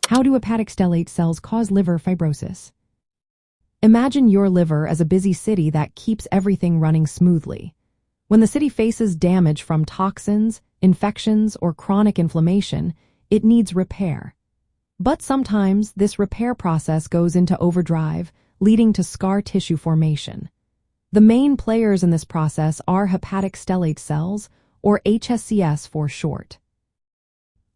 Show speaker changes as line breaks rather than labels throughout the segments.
How do hepatic stellate cells cause liver fibrosis? Imagine your liver as a busy city that keeps everything running smoothly. When the city faces damage from toxins, infections, or chronic inflammation, it needs repair. But sometimes this repair process goes into overdrive, leading to scar tissue formation. The main players in this process are hepatic stellate cells, or HSCS for short.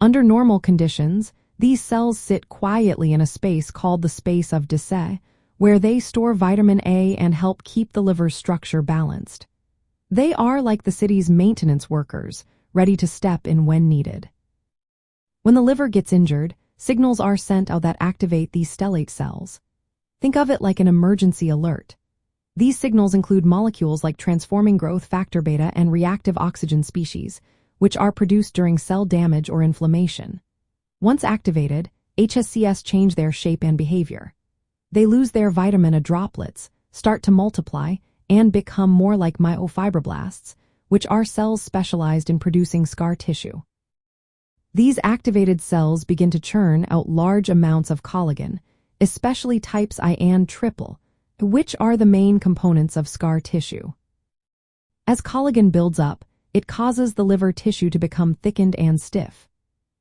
Under normal conditions, these cells sit quietly in a space called the space of Dece, where they store vitamin A and help keep the liver's structure balanced. They are like the city's maintenance workers, ready to step in when needed. When the liver gets injured, signals are sent out that activate these stellate cells. Think of it like an emergency alert. These signals include molecules like transforming growth factor beta and reactive oxygen species, which are produced during cell damage or inflammation. Once activated, HSCS change their shape and behavior. They lose their vitamin A droplets, start to multiply, and become more like myofibroblasts, which are cells specialized in producing scar tissue. These activated cells begin to churn out large amounts of collagen, especially types I and triple, which are the main components of scar tissue. As collagen builds up, it causes the liver tissue to become thickened and stiff.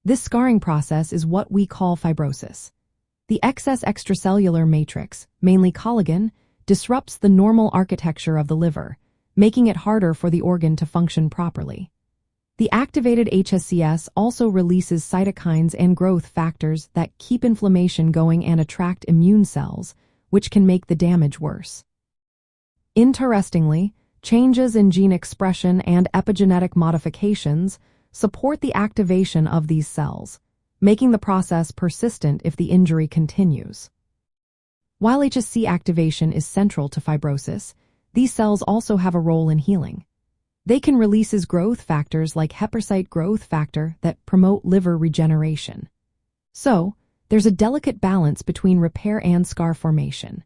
This scarring process is what we call fibrosis. The excess extracellular matrix, mainly collagen, disrupts the normal architecture of the liver, making it harder for the organ to function properly. The activated HSCS also releases cytokines and growth factors that keep inflammation going and attract immune cells, which can make the damage worse. Interestingly, changes in gene expression and epigenetic modifications support the activation of these cells, making the process persistent if the injury continues. While HSC activation is central to fibrosis, these cells also have a role in healing. They can release growth factors like hepatocyte growth factor that promote liver regeneration. So, there's a delicate balance between repair and scar formation.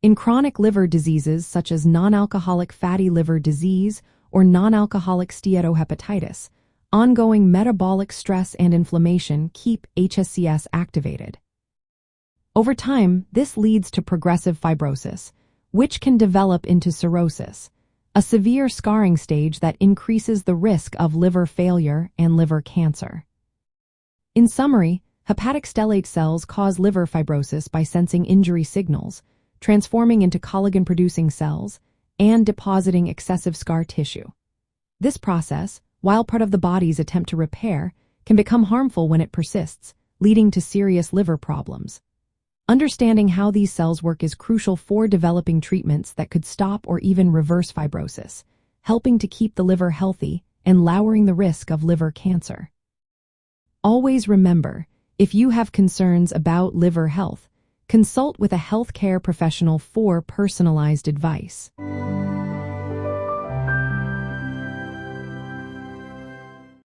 In chronic liver diseases such as non-alcoholic fatty liver disease or non-alcoholic steatohepatitis, ongoing metabolic stress and inflammation keep HSCS activated. Over time, this leads to progressive fibrosis, which can develop into cirrhosis, a severe scarring stage that increases the risk of liver failure and liver cancer. In summary, hepatic stellate cells cause liver fibrosis by sensing injury signals, transforming into collagen-producing cells, and depositing excessive scar tissue. This process, while part of the body's attempt to repair, can become harmful when it persists, leading to serious liver problems. Understanding how these cells work is crucial for developing treatments that could stop or even reverse fibrosis, helping to keep the liver healthy and lowering the risk of liver cancer. Always remember, if you have concerns about liver health, consult with a healthcare professional for personalized advice.